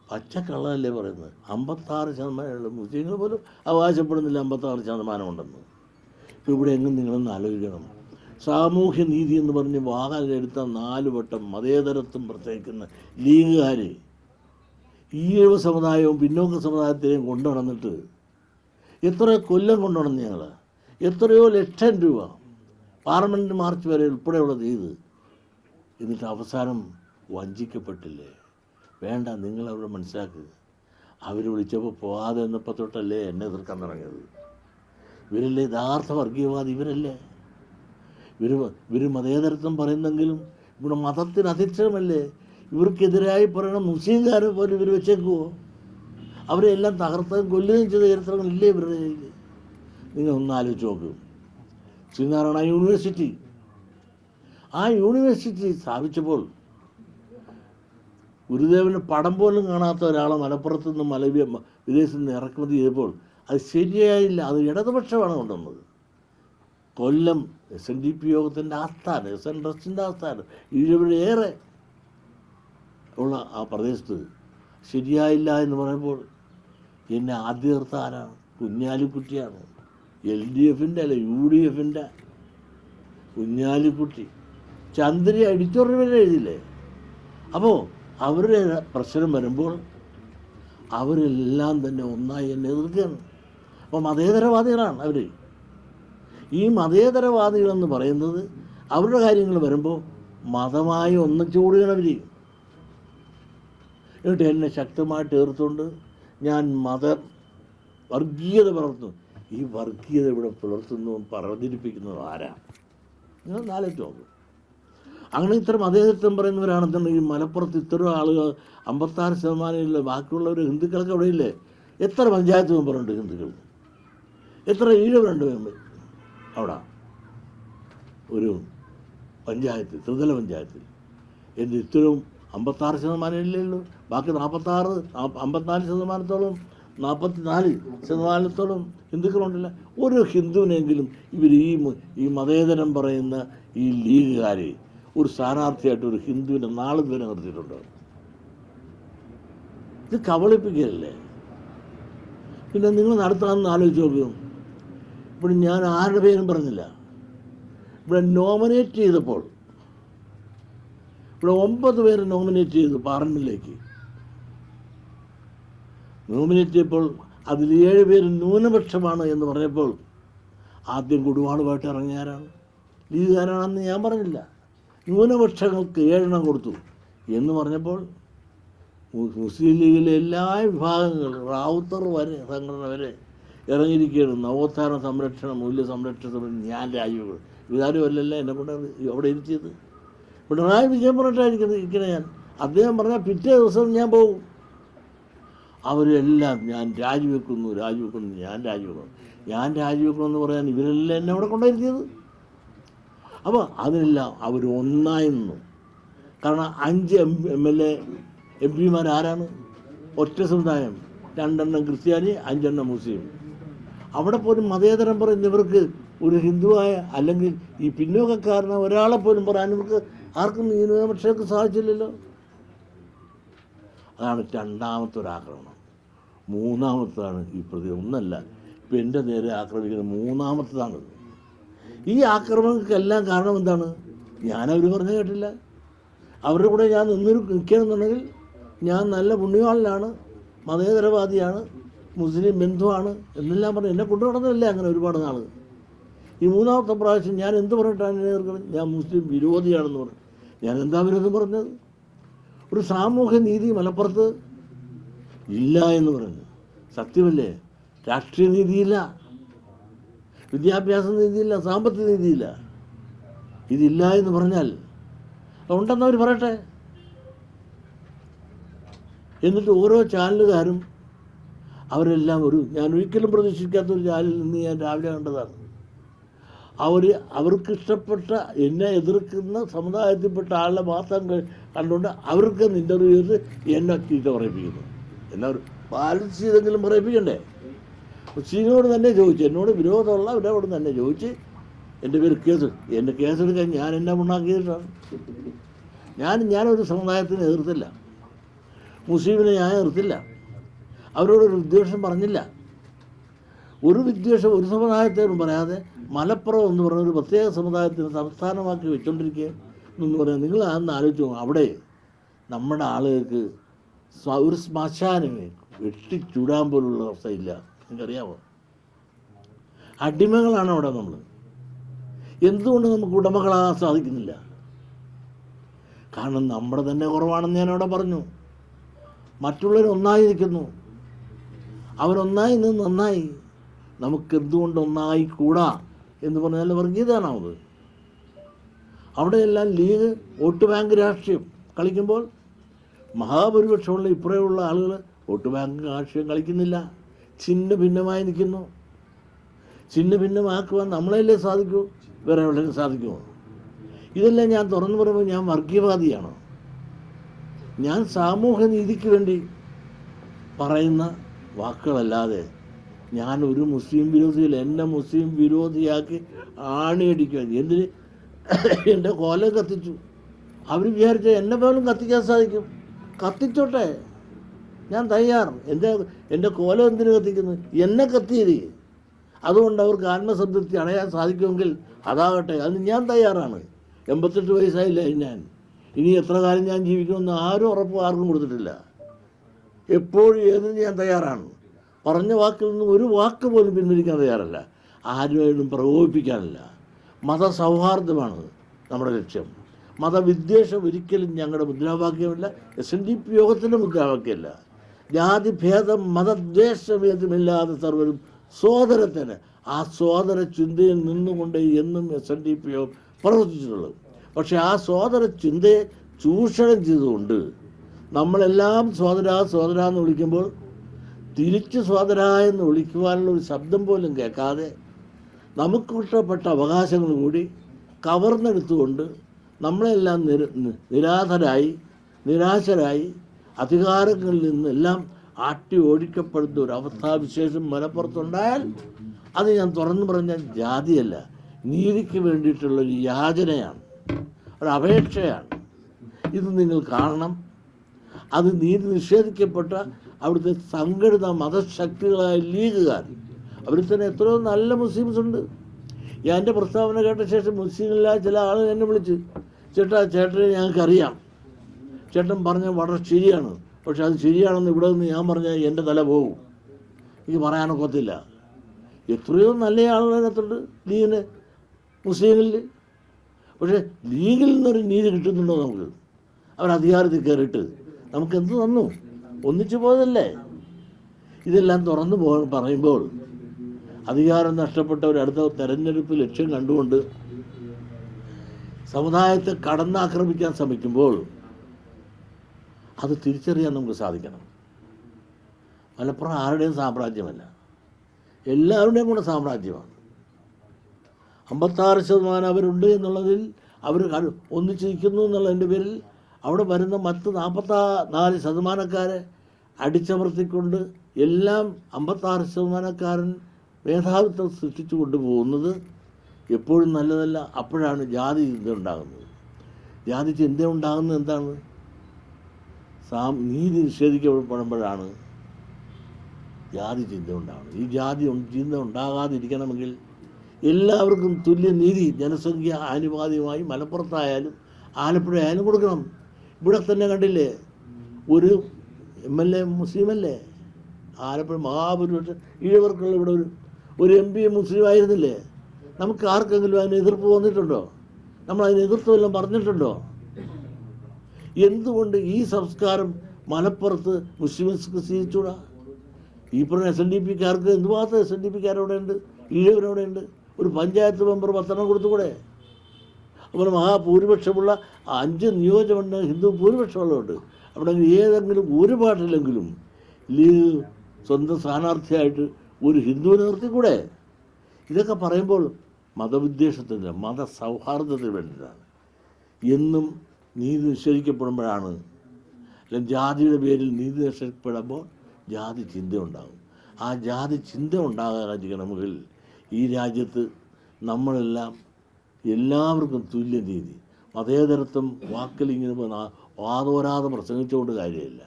പച്ചക്കള്ളല്ലേ പറയുന്നത്. 56% മുസ്ലിങ്ങൾ പോലും അവകാശപ്പെടുന്നില്ല 56% ഉണ്ടെന്ന്. ഇപ്പോൾ ഇവിടെ എങ്ങും നിങ്ങളൊന്ന് ആലോചിക്കണം. സാമൂഹ്യ നീതി എന്ന് പറഞ്ഞ് വാഹനമെടുത്ത 4 വട്ടം മതേതരത്വം പ്രത്യേകിക്കുന്ന ലീഗുകാർ ഈഴവ സമുദായവും പിന്നോക്ക സമുദായത്തെയും കൊണ്ടു നടന്നിട്ട് എത്രയോ കൊല്ലം കൊണ്ടു നടന്ന് ഞങ്ങൾ എത്രയോ ലക്ഷം രൂപ പാർലമെൻറ്റ് മാർച്ച് വരെ ഉൾപ്പെടെയുള്ളത് ചെയ്ത്, എന്നിട്ട് അവസാനം വഞ്ചിക്കപ്പെട്ടില്ലേ? വേണ്ട, നിങ്ങളവിടെ മനസ്സിലാക്കുക. അവർ വിളിച്ചപ്പോൾ പോകാതെ എന്നപ്പോൾ തൊട്ടല്ലേ എന്നെ എതിർക്കാൻ തുടങ്ങിയത്. ഇവരല്ലേ യഥാർത്ഥ വർഗീയവാദി, ഇവരല്ലേ. ഇവർ മതേതരത്വം പറയുന്നെങ്കിലും ഇവിടെ മതത്തിന് അധിഷ്ഠമല്ലേ. ഇവർക്കെതിരായി പറയുന്ന മുസ്ലിംകാരെ പോലും ഇവർ വെച്ചേക്കുമോ? അവരെ എല്ലാം തകർത്തുകയും കൊല്ലുകയും ചെയ്ത ചരിത്രങ്ങളില്ലേ ഇവരുടെ കയ്യിൽ? നിങ്ങൾ ഒന്ന് ആലോചിച്ച് നോക്കും. ശ്രീനാരായണ യൂണിവേഴ്സിറ്റി, ആ യൂണിവേഴ്സിറ്റി സ്ഥാപിച്ചപ്പോൾ ഗുരുദേവന് പടം പോലും കാണാത്ത ഒരാളെ മലപ്പുറത്ത് നിന്ന് വിദേശത്ത് നിന്ന് ഇറക്കുമതി ചെയ്തപ്പോൾ അത് ശരിയായില്ല. അത് ഇടതുപക്ഷമാണ് കൊണ്ടുവന്നത്. കൊല്ലം SNDP യോഗത്തിൻ്റെ ആസ്ഥാനം, SN ട്രസ്റ്റിൻ്റെ ആസ്ഥാനം, ഏറെ ഉള്ള ആ പ്രദേശത്ത് ശരിയായില്ല എന്ന് പറയുമ്പോൾ എന്നെ ആദ്യ നിർത്ത ആരാണ്? കുഞ്ഞാലിക്കുട്ടിയാണ്. LDFൻ്റെ അല്ല UDFൻ്റെ കുഞ്ഞാലിക്കുട്ടി. ചന്ദ്രി എഡിറ്റോറിയൽ വരെ എഴുതില്ലേ? അപ്പോൾ അവരുടെ പ്രശ്നം വരുമ്പോൾ അവരെല്ലാം തന്നെ ഒന്നായി എന്നെ എതിർക്കുകയാണ്. അപ്പോൾ മതേതരവാദികളാണ് അവർ. ഈ മതേതരവാദികളെന്ന് പറയുന്നത് അവരുടെ കാര്യങ്ങൾ വരുമ്പോൾ മതമായി ഒന്നിച്ചുകൂടുകയാണ് അവർ. എന്നിട്ട് എന്നെ ശക്തമായിട്ട് എതിർത്തുകൊണ്ട് ഞാൻ വർഗീയത പുലർത്തുന്നു. ഈ വർഗീയത ഇവിടെ പുലർത്തുന്നു പറഞ്ഞിരിപ്പിക്കുന്നത് ആരാ? നിങ്ങൾ നാലോചിച്ച് നോക്കും. അങ്ങനെ ഇത്ര മതേതരത്വം പറയുന്നവരാണെന്നുണ്ടെങ്കിൽ മലപ്പുറത്ത് ഇത്ര ആളുകൾ 56% ബാക്കിയുള്ളവർ ഹിന്ദുക്കൾക്ക് അവിടെ ഇല്ലേ? എത്ര പഞ്ചായത്ത് മെമ്പറുണ്ട് ഹിന്ദുക്കൾ? എത്ര ഈഴവരുണ്ട് അവിടെ? ഒരു പഞ്ചായത്ത്, ത്രിതല പഞ്ചായത്തിൽ എൻ്റെ ഇത്രയും 56% ഇല്ലേ ഉള്ളൂ. ബാക്കി 54%, 44% ഹിന്ദുക്കളുണ്ടല്ല. ഒരു ഹിന്ദുവിനെങ്കിലും ഇവർ ഈ മതേതരം പറയുന്ന ഈ ലീഗുകാരെ ഒരു സ്ഥാനാർത്ഥിയായിട്ട് ഒരു ഹിന്ദുവിനെ നാളെ വരെ നിർത്തിയിട്ടുണ്ടോ? ഇത് കബളിപ്പിക്കലല്ലേ? പിന്നെ നിങ്ങൾ നടത്താമെന്ന് ആലോചിച്ച് നോക്കും. ഇവിടെ ഞാൻ ആരുടെ പേരും പറഞ്ഞില്ല. ഇവിടെ നോമിനേറ്റ് ചെയ്തപ്പോൾ ഇവിടെ 9 പേര് നോമിനേറ്റ് ചെയ്തു പാർലമെൻറ്റിലേക്ക്. നോമിനേറ്റ് ചെയ്തപ്പോൾ അതിൽ 7 പേര് ന്യൂനപക്ഷമാണ് എന്ന് പറഞ്ഞപ്പോൾ ആദ്യം കുടുവാളുമായിട്ട് ഇറങ്ങിയാരാണ്? ലീഗുകാരാണെന്ന് ഞാൻ പറഞ്ഞില്ല. ന്യൂനപക്ഷങ്ങൾക്ക് 7 കൊടുത്തു എന്ന് പറഞ്ഞപ്പോൾ മുസ്ലിം ലീഗിലെ എല്ലാ വിഭാഗങ്ങളും റാവുത്തർ വരെ സംഘടന വരെ ഇറങ്ങിയിരിക്കുകയാണ്. നവോത്ഥാന സംരക്ഷണം, മൂല്യ സംരക്ഷണം ഞാൻ രാജിവെക്കണം. ഇതാരും അല്ലല്ല എന്നെ കൊണ്ട് അവിടെ ഇരുത്തിയത്. പിണറായി വിജയൻ പറഞ്ഞിട്ടായിരിക്കുന്നത് ഞാൻ. അദ്ദേഹം പറഞ്ഞാൽ പിറ്റേ ദിവസം ഞാൻ പോകും. അവരെല്ലാം ഞാൻ രാജിവെക്കുന്നു, ഞാൻ രാജിവെക്കണമെന്ന് പറയാൻ ഇവരെല്ലാം എന്നെ അവിടെ കൊണ്ടിരുത്തിയത്. അപ്പോൾ അതിനെല്ലാം അവർ ഒന്നായി നിന്നു. കാരണം 5 MLA MP ആരാണ്? ഒറ്റ സമുദായം, 2 ക്രിസ്ത്യാനി, 5 മുസ്ലിം. അവിടെ പോലും മതേതരം പറയുന്നവർക്ക് ഒരു ഹിന്ദുവായ അല്ലെങ്കിൽ ഈ പിന്നോക്കക്കാരനെ ഒരാളെ പോലും പറയാൻ ഇവർക്ക് ആർക്കും ഈ ന്യൂനപക്ഷങ്ങൾക്ക് സാധിച്ചില്ലല്ലോ. അതാണ് രണ്ടാമത്തെ ഒരാക്രമണം. മൂന്നാമത്തതാണ് ഈ ഒന്നല്ല, ഇപ്പം എൻ്റെ നേരെ ആക്രമിക്കുന്നത് മൂന്നാമത്തതാണ്. ഈ ആക്രമണങ്ങൾക്കെല്ലാം കാരണം എന്താണ്? ഞാനവർ പറഞ്ഞു കേട്ടില്ല. അവരുടെ കൂടെ ഞാൻ നിൽക്കണമെന്നുണ്ടെങ്കിൽ ഞാൻ നല്ല പുണ്യവാളനാണ്, മതേതരവാദിയാണ്, മുസ്ലിം ബന്ധുവാണ് എന്നെല്ലാം പറഞ്ഞ് എന്നെ കൊണ്ടു നടന്നതല്ലേ അങ്ങനെ ഒരുപാട് നാൾ. ഈ മൂന്നാമത്തെ പ്രാവശ്യം ഞാൻ എന്ത് പറഞ്ഞിട്ടാണ് എന്നെ എതിർക്കുന്നത്? ഞാൻ മുസ്ലിം വിരോധിയാണെന്ന് പറഞ്ഞു. ഞാൻ എന്താ വിരോധം പറഞ്ഞത്? ഒരു സാമൂഹ്യ നീതി മലപ്പുറത്ത് ഇല്ല എന്ന് പറഞ്ഞു. സത്യമല്ലേ? രാഷ്ട്രീയ നീതിയില്ല, വിദ്യാഭ്യാസ നീതിയില്ല, സാമ്പത്തിക നീതിയില്ല. ഇതില്ല എന്ന് പറഞ്ഞാൽ ഉണ്ടെന്നവർ പറയട്ടെ. എന്നിട്ട് ഓരോ ചാനലുകാരും അവരെല്ലാം ഞാൻ ഒരിക്കലും പ്രതീക്ഷിക്കാത്തൊരു ചാനലിൽ നിന്ന് ഞാൻ രാവിലെ കണ്ടതാണ്. അവർക്കിഷ്ടപ്പെട്ട എന്നെ എതിർക്കുന്ന സമുദായത്തിൽപ്പെട്ട ആളെ മാത്രം കണ്ടുകൊണ്ട് അവർക്ക് ഇൻ്റർവ്യൂ ചെയ്ത് എന്നെ ചീത്ത പറയിപ്പിക്കുന്നു. എന്നാ ബാലൻസ് ചെയ്തെങ്കിലും പറയിപ്പിക്കണ്ടേ? മുസ്ലിനോട് തന്നെ ചോദിച്ചു, എന്നോട് വിരോധമുള്ള അവരോട് തന്നെ ചോദിച്ച് എൻ്റെ പേര് എൻ്റെ കേസെടുക്കാൻ ഞാൻ എന്നെ ഉണ്ടാക്കിയിട്ടാണ്. ഞാനൊരു സമുദായത്തിന് എതിർത്തില്ല, മുസ്ലിമിനെ ഞാൻ എതിർത്തില്ല, അവരോടൊരു വിദ്വേഷം പറഞ്ഞില്ല. ഒരു വിദ്വേഷം ഒരു സമുദായത്തോടും പറയാതെ മലപ്പുറം എന്ന് പറഞ്ഞ ഒരു പ്രത്യേക സമുദായത്തിന് സംസ്ഥാനമാക്കി വെച്ചുകൊണ്ടിരിക്കുക എന്ന് പറയാൻ നിങ്ങൾ അന്ന് ആലോചിച്ചു. അവിടെ നമ്മുടെ ആളുകൾക്ക് ഒരു ശ്മശാനമേ വെട്ടിച്ചൂടാൻ പോലുള്ള അവസ്ഥയില്ല. നിങ്ങൾക്കറിയാമോ? അടിമകളാണ് അവിടെ നമ്മൾ. എന്തുകൊണ്ട് നമുക്ക് ഉടമകളാകാൻ സാധിക്കുന്നില്ല? കാരണം നമ്മുടെ തന്നെ കുറവാണെന്ന് ഞാനവിടെ പറഞ്ഞു. മറ്റുള്ളവർ ഒന്നായിരിക്കുന്നു. അവരൊന്നായി നിന്ന് നന്നായി, നമുക്കെന്തുകൊണ്ട് ഒന്നായിക്കൂടാ എന്ന് പറഞ്ഞാൽ വർഗീയതയാണത്. അവിടെയെല്ലാം ലീഗ് വോട്ട് ബാങ്ക് രാഷ്ട്രീയം കളിക്കുമ്പോൾ മഹാഭൂരിപക്ഷമുള്ള ഇപ്പുറയുള്ള ആളുകൾ വോട്ട് ബാങ്ക് രാഷ്ട്രീയം കളിക്കുന്നില്ല, ഛിന്ന ഭിന്നമായി നിൽക്കുന്നു. ഛിന്ന ഭിന്നമാക്കുവാൻ നമ്മളെല്ലേ സാധിക്കൂ, വേറെ എവിടെയും സാധിക്കുമോ? ഇതെല്ലാം ഞാൻ തുറന്നു പറയുമ്പോൾ ഞാൻ വർഗീയവാദിയാണോ? ഞാൻ സാമൂഹ്യ നീതിക്ക് വേണ്ടി പറയുന്ന വാക്കുകളല്ലാതെ ഞാൻ ഒരു മുസ്ലിം വിരോധിയിൽ എന്നെ മുസ്ലിം വിരോധിയാക്കി ആണിയടിക്കുക. എന്തിന്? എൻ്റെ കോലം കത്തിച്ചു. അവർ വിചാരിച്ച എന്നെ പോലും കത്തിക്കാൻ സാധിക്കും, കത്തിച്ചോട്ടെ, ഞാൻ തയ്യാർ. എൻ്റെ കോലം എന്തിനു കത്തിക്കുന്നു? എന്നെ കത്തിയത്. അതുകൊണ്ട് അവർക്ക് ആത്മസംതൃപ്തി അടയാൻ സാധിക്കുമെങ്കിൽ അതാകട്ടെ, അതിന് ഞാൻ തയ്യാറാണ്. 88 വയസ്സായില്ല ഞാൻ. ഇനി എത്ര കാലം ഞാൻ ജീവിക്കുമെന്ന് ആരും ഉറപ്പ് ആർക്കും കൊടുത്തിട്ടില്ല. എപ്പോഴും ഏതിനും ഞാൻ തയ്യാറാണ്. പറഞ്ഞ വാക്കിൽ നിന്ന് ഒരു വാക്ക് പോലും പിൻവലിക്കാൻ തയ്യാറല്ല, ആരുമായിട്ടും പ്രകോപിപ്പിക്കാനല്ല. മതസൗഹാർദ്ദമാണ് നമ്മുടെ ലക്ഷ്യം. മതവിദ്വേഷം ഒരിക്കലും ഞങ്ങളുടെ മുദ്രാവാക്യമല്ല, SNDP യോഗത്തിൻ്റെ മുദ്രാവാക്യമല്ല. ജാതിഭേദം മതദ്വേഷഭേദമില്ലാതെ സർവരും സോദരത്തിന്, ആ സോദര ചിന്തയിൽ നിന്നുകൊണ്ട് എന്നും SNDP യോഗം പ്രവർത്തിച്ചിട്ടുള്ളത്. പക്ഷെ ആ സോദര ചിന്തയെ ചൂഷണം ചെയ്തുകൊണ്ട് നമ്മളെല്ലാം സോദര എന്ന് വിളിക്കുമ്പോൾ തിരിച്ച് സോദര എന്ന് വിളിക്കുവാനുള്ള ഒരു ശബ്ദം പോലും കേൾക്കാതെ നമുക്ക് ഇഷ്ടപ്പെട്ട അവകാശങ്ങൾ കൂടി കവർന്നെടുത്തുകൊണ്ട് നമ്മളെല്ലാം നിരാശരായി അധികാരങ്ങളിൽ നിന്നെല്ലാം ആട്ടി ഓടിക്കപ്പെടുന്ന ഒരു അവസ്ഥാവിശേഷം മലപ്പുറത്തുണ്ടായാൽ അത് ഞാൻ തുറന്നു പറഞ്ഞ ജാതിയല്ല, നീതിക്ക് വേണ്ടിയിട്ടുള്ളൊരു യാചനയാണ്, ഒരപേക്ഷയാണ്. ഇത് നിങ്ങൾ കാണണം. അത് നീതി നിഷേധിക്കപ്പെട്ട അവിടുത്തെ സംഘടിത മതശക്തികളായ ലീഗുകാർ, അവരിൽ തന്നെ എത്രയോ നല്ല മുസ്ലിംസ് ഉണ്ട്. എൻ്റെ പ്രസ്താവന കേട്ട ശേഷം മുസ്ലിങ്ങളിലായ ചില ആളുകൾ എന്നെ വിളിച്ച്, ചേട്ടനെ ഞങ്ങൾക്കറിയാം, ചേട്ടൻ പറഞ്ഞത് വളരെ ശരിയാണ്, പക്ഷെ അത് ശരിയാണെന്ന് ഇവിടെ നിന്ന് ഞാൻ പറഞ്ഞാൽ എൻ്റെ തല പോകും, എനിക്ക് പറയാനൊക്കത്തില്ല. എത്രയോ നല്ല ആളുകളതിനകത്തുണ്ട് ലീഗിന്, മുസ്ലിങ്ങളിൽ. പക്ഷേ ലീഗിൽ നിന്നൊരു നീതി കിട്ടുന്നുണ്ടോ നമുക്ക്? അവരധികാരത്തിൽ കയറിയിട്ട് നമുക്ക് എന്ത് തന്നു? ഒന്നിച്ചു പോയതല്ലേ. ഇതെല്ലാം തുറന്നു പറയുമ്പോൾ അധികാരം നഷ്ടപ്പെട്ടവർ അടുത്ത തെരഞ്ഞെടുപ്പ് ലക്ഷ്യം കണ്ടുകൊണ്ട് സമുദായത്തെ കടന്നാക്രമിക്കാൻ ശ്രമിക്കുമ്പോൾ അത് തിരിച്ചറിയാൻ നമുക്ക് സാധിക്കണം. മലപ്പുറം ആരുടെയും സാമ്രാജ്യമല്ല, എല്ലാവരുടെയും കൂടെ സാമ്രാജ്യമാണ്. 56% അവരുണ്ട് എന്നുള്ളതിൽ അവർ ഒന്നിച്ച് നിൽക്കുന്നു എന്നുള്ളതിൻ്റെ പേരിൽ അവിടെ വരുന്ന മറ്റ് 44% അടിച്ചമർത്തിക്കൊണ്ട് എല്ലാം 56% മേധാവിത്വം സൃഷ്ടിച്ചു കൊണ്ടുപോകുന്നത് എപ്പോഴും നല്ലതല്ല. അപ്പോഴാണ് ജാതി ചിന്ത ഉണ്ടാകുന്നത്. ജാതി ചിന്ത ഉണ്ടാകുന്നത് എന്താണ്? നീതി നിഷേധിക്കപ്പെടുമ്പോഴാണ് ജാതി ചിന്ത ഉണ്ടാകുന്നത്. ഈ ജാതി ചിന്ത ഉണ്ടാകാതിരിക്കണമെങ്കിൽ എല്ലാവർക്കും തുല്യ നീതി ജനസംഖ്യ ആനുപാതികമായി മലപ്പുറത്തായാലും ആലപ്പുഴ ആയാലും കൊടുക്കണം. ഇവിടെ തന്നെ കണ്ടില്ലേ, ഒരു MLA മുസ്ലിമല്ലേ? ആലപ്പുഴ മഹാഭൂരിപക്ഷം ഈഴവർക്കുള്ള ഇവിടെ ഒരു MP മുസ്ലിം ആയിരുന്നില്ലേ? നമുക്ക് ആർക്കെങ്കിലും അതിന് എതിർപ്പ് വന്നിട്ടുണ്ടോ? നമ്മൾ അതിന് എതിർത്തുവെല്ലാം പറഞ്ഞിട്ടുണ്ടോ? എന്തുകൊണ്ട് ഈ സംസ്കാരം മലപ്പുറത്ത് മുസ്ലിംസ്ക്ക് സ്വീകരിച്ചൂടാ? ഈ പറഞ്ഞ SNDPക്കാർക്ക് എന്തുമാത്രം SNDPക്കാരവിടെ ഉണ്ട്, ഈഴവരവിടെ ഉണ്ട്. ഒരു പഞ്ചായത്ത് മെമ്പർ 10 കൊടുത്തുകൂടെ? അതുപോലെ മഹാഭൂരിപക്ഷമുള്ള 5 നിയോജകമണ്ഡലം ഹിന്ദു ഭൂരിപക്ഷമുള്ളതുണ്ട്. അവിടെ ഏതെങ്കിലും ഒരു പാട്ടിലെങ്കിലും ലീഗ് സ്വന്തം സ്ഥാനാർത്ഥിയായിട്ട് ഒരു ഹിന്ദുവിനെ നിർത്തിക്കൂടെ? ഇതൊക്കെ പറയുമ്പോൾ മതവിദ്വേഷത്തിന്, മതസൗഹാർദ്ദത്തിന് വേണ്ടിയിട്ടാണ്. എന്നും നീതി നിഷേധിക്കപ്പെടുമ്പോഴാണ്, അല്ലെങ്കിൽ ജാതിയുടെ പേരിൽ നീതി നിഷേധിക്കപ്പെടുമ്പോൾ ജാതി ചിന്ത ഉണ്ടാകും. ആ ജാതി ചിന്ത ഉണ്ടാകാതിരിക്കണമെങ്കിൽ ഈ രാജ്യത്ത് നമ്മളെല്ലാം എല്ലാവർക്കും തുല്യനീതി, മതേതരത്വം വാക്കിലിങ്ങനെ വാതോരാതെ പ്രസംഗിച്ചുകൊണ്ട് കാര്യമില്ല.